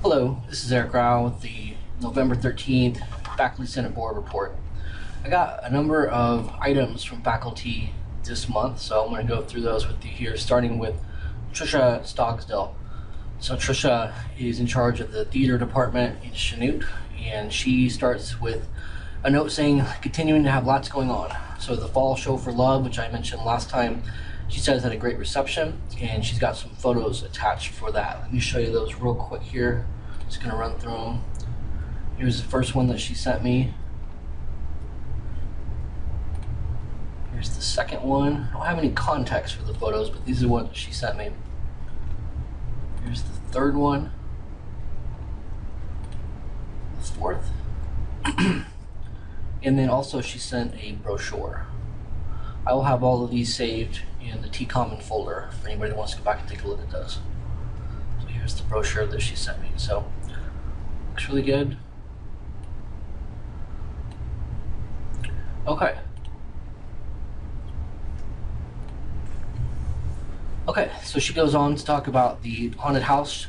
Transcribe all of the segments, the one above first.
Hello, this is Eric Rao with the November 13th Faculty Senate Board Report. I got a number of items from faculty this month, so I'm going to go through those with you here, starting with Trisha Stogsdill. So Trisha is in charge of the theater department in Chanute, and she starts with a note saying, continuing to have lots going on. So the Fall Show for Love, which I mentioned last time, she says had a great reception, and she's got some photos attached for that. Let me show you those real quick here. Just gonna run through them. Here's the first one that she sent me. Here's the second one. I don't have any context for the photos, but these are what she sent me. Here's the third one. The fourth. And then also she sent a brochure. I will have all of these saved in the T-Common folder for anybody that wants to go back and take a look at those. So here's the brochure that she sent me. So looks really good. Okay. Okay, so she goes on to talk about the haunted house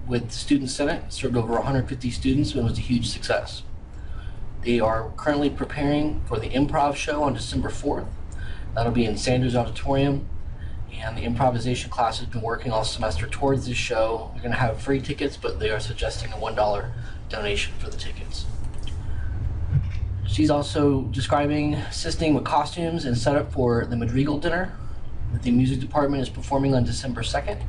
with the Student Senate. It served over 150 students and was a huge success. They are currently preparing for the improv show on December 4th. That'll be in Sanders Auditorium, and the improvisation class has been working all semester towards this show. We're going to have free tickets, but they are suggesting a $1 donation for the tickets. She's also describing assisting with costumes and setup for the Madrigal dinner that the music department is performing on December 2nd.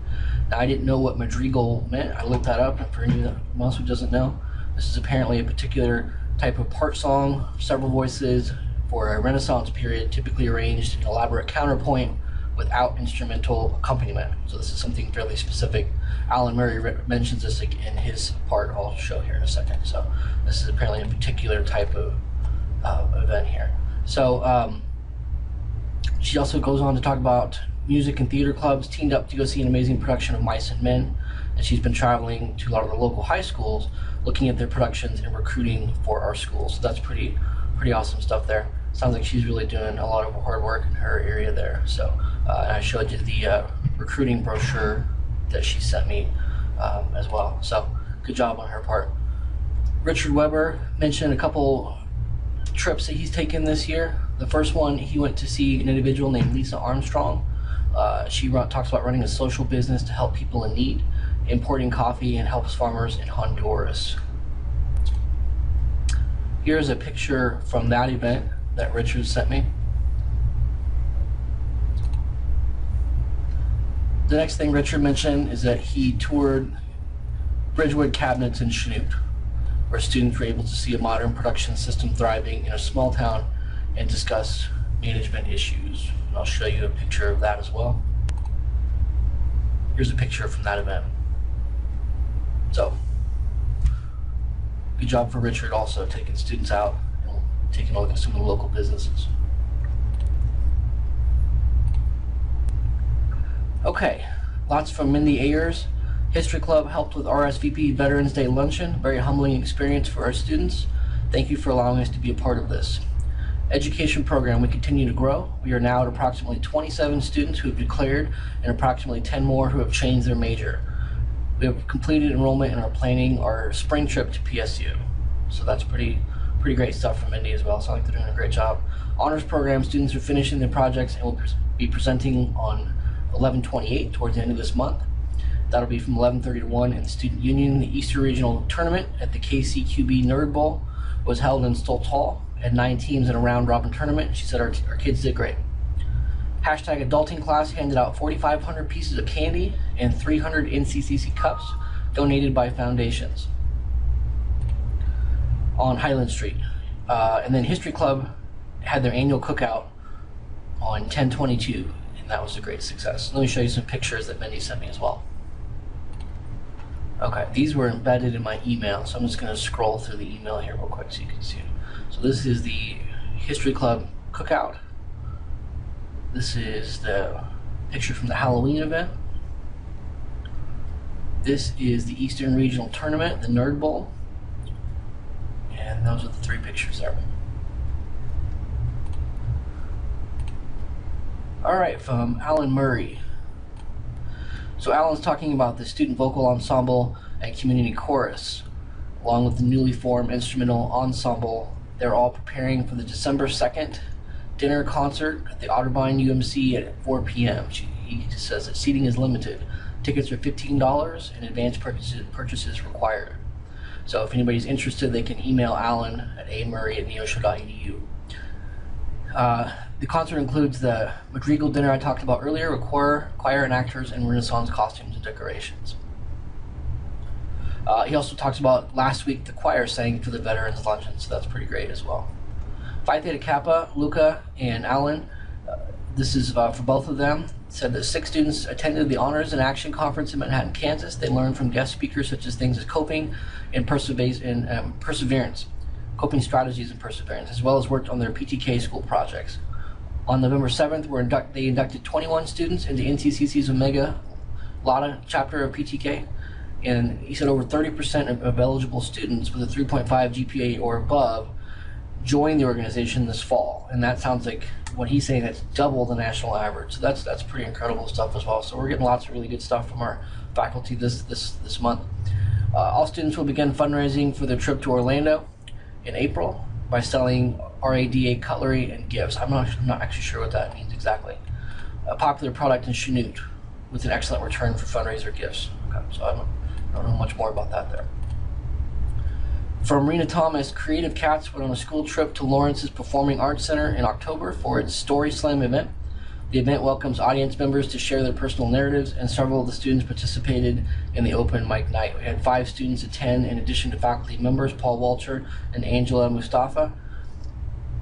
Now, I didn't know what Madrigal meant. I looked that up, and for anyone else who doesn't know, this is apparently a particular type of part song, several voices, for a Renaissance period, typically arranged in elaborate counterpoint without instrumental accompaniment. So this is something fairly specific. Alan Murray mentions this in his part. I'll show here in a second. So this is apparently a particular type of event here. So she also goes on to talk about music and theater clubs teamed up to go see an amazing production of Mice and Men. And she's been traveling to a lot of the local high schools, looking at their productions and recruiting for our schools. So that's pretty awesome stuff there. Sounds like she's really doing a lot of hard work in her area there. So and I showed you the recruiting brochure that she sent me as well. So good job on her part. Richard Weber mentioned a couple trips that he's taken this year. The first one, he went to see an individual named Lisa Armstrong. She talks about running a social business to help people in need, importing coffee, and helps farmers in Honduras. Here's a picture from that event that Richard sent me. The next thing Richard mentioned is that he toured Bridgewood Cabinets in Chanute, where students were able to see a modern production system thriving in a small town and discuss management issues. And I'll show you a picture of that as well. Here's a picture from that event. So, good job for Richard also taking students out and taking a look at some of the local businesses. Okay, lots from Mindy Ayers. History Club helped with RSVP Veterans Day Luncheon. Very humbling experience for our students. Thank you for allowing us to be a part of this. Education program, we continue to grow. We are now at approximately 27 students who have declared and approximately 10 more who have changed their major. We have completed enrollment and are planning our spring trip to PSU. So that's pretty great stuff from Mindy as well. Sounds like they're doing a great job. Honors program, students are finishing their projects and will be presenting on 11/28 towards the end of this month. That'll be from 11:30 to 1 in the Student Union. The Eastern Regional Tournament at the KCQB Nerd Bowl was held in Stoltz Hall. Had 9 teams in a round robin tournament. She said our kids did great. Hashtag Adulting class handed out 4,500 pieces of candy and 300 NCCC cups donated by foundations on Highland Street. And then History Club had their annual cookout on 10/22, and that was a great success. Let me show you some pictures that Mindy sent me as well. Okay, these were embedded in my email, so I'm just going to scroll through the email here real quick so you can see it. So this is the History Club cookout. This is the picture from the Halloween event. This is the Eastern Regional Tournament, the Nerd Bowl. And those are the 3 pictures there. All right, from Alan Murray. So Alan's talking about the student vocal ensemble and community chorus, along with the newly formed instrumental ensemble. They're all preparing for the December 2nd dinner concert at the Otterbein UMC at 4 p.m. He says that seating is limited. Tickets are $15 and advance purchases required. So if anybody's interested, they can email Alan at amurray@neosho.edu. The concert includes the Madrigal dinner I talked about earlier with choir and actors and Renaissance costumes and decorations. He also talks about last week the choir sang for the Veterans Luncheon, so that's pretty great as well. Phi Theta Kappa, Luca, and Alan, this is for both of them, said that 6 students attended the Honors in Action Conference in Manhattan, Kansas. They learned from guest speakers such as things as coping and perseverance, coping strategies and perseverance, as well as worked on their PTK school projects. On November 7th, they inducted 21 students into NCCC's Omega Lata chapter of PTK. And he said over 30% of eligible students with a 3.5 GPA or above joined the organization this fall. And that sounds like what he's saying, that's double the national average. So that's pretty incredible stuff as well. So we're getting lots of really good stuff from our faculty this month. All students will begin fundraising for their trip to Orlando in April by selling RADA cutlery and gifts. I'm not actually sure what that means exactly. A popular product in Chanute with an excellent return for fundraiser gifts. Okay, so I don't know much more about that there. From Rena Thomas, Creative Cats went on a school trip to Lawrence's Performing Arts Center in October for its Story Slam event. The event welcomes audience members to share their personal narratives, and several of the students participated in the open mic night. We had 5 students attend in addition to faculty members, Paul Walter and Angela Mustafa.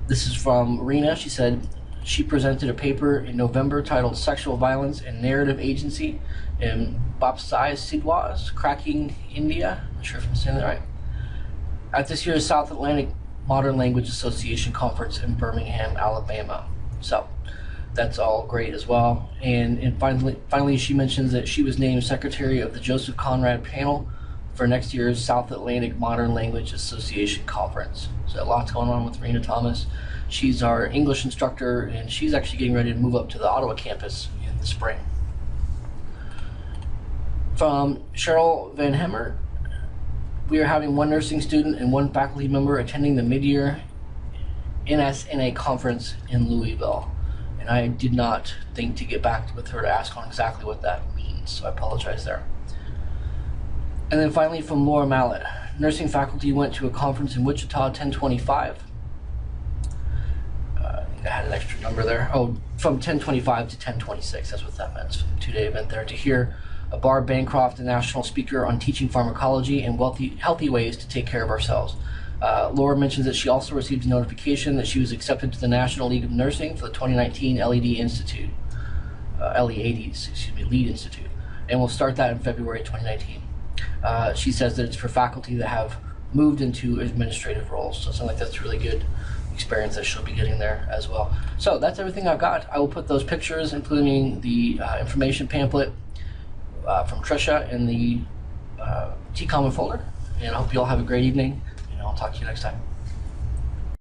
This is from Rena. She said she presented a paper in November titled Sexual Violence and Narrative Agency in Bapsai Sidwas, Cracking India. I'm not sure if I'm saying that right. At this year's South Atlantic Modern Language Association Conference in Birmingham, Alabama. So that's all great as well. And finally, she mentions that she was named secretary of the Joseph Conrad panel for next year's South Atlantic Modern Language Association Conference. So lots going on with Rena Thomas. She's our English instructor, and she's actually getting ready to move up to the Ottawa campus in the spring. From Cheryl Van Hemmer, we are having 1 nursing student and 1 faculty member attending the mid-year NSNA conference in Louisville. And I did not think to get back with her to ask on exactly what that means, so I apologize there. And then finally from Laura Mallet, nursing faculty went to a conference in Wichita 1025. I had an extra number there. Oh, from 1025 to 1026, that's what that meant. 2-day event there to hear Barb Bancroft, a national speaker on teaching pharmacology and healthy ways to take care of ourselves. Laura mentions that she also received a notification that she was accepted to the National League of Nursing for the 2019 LEAD Institute, LEAD Institute, and we'll start that in February 2019. She says that it's for faculty that have moved into administrative roles, so it sounds like that's really good experience that she'll be getting there as well. So that's everything I've got. I will put those pictures, including the information pamphlet from Trisha in the TCOM folder, and I hope you all have a great evening, and I'll talk to you next time.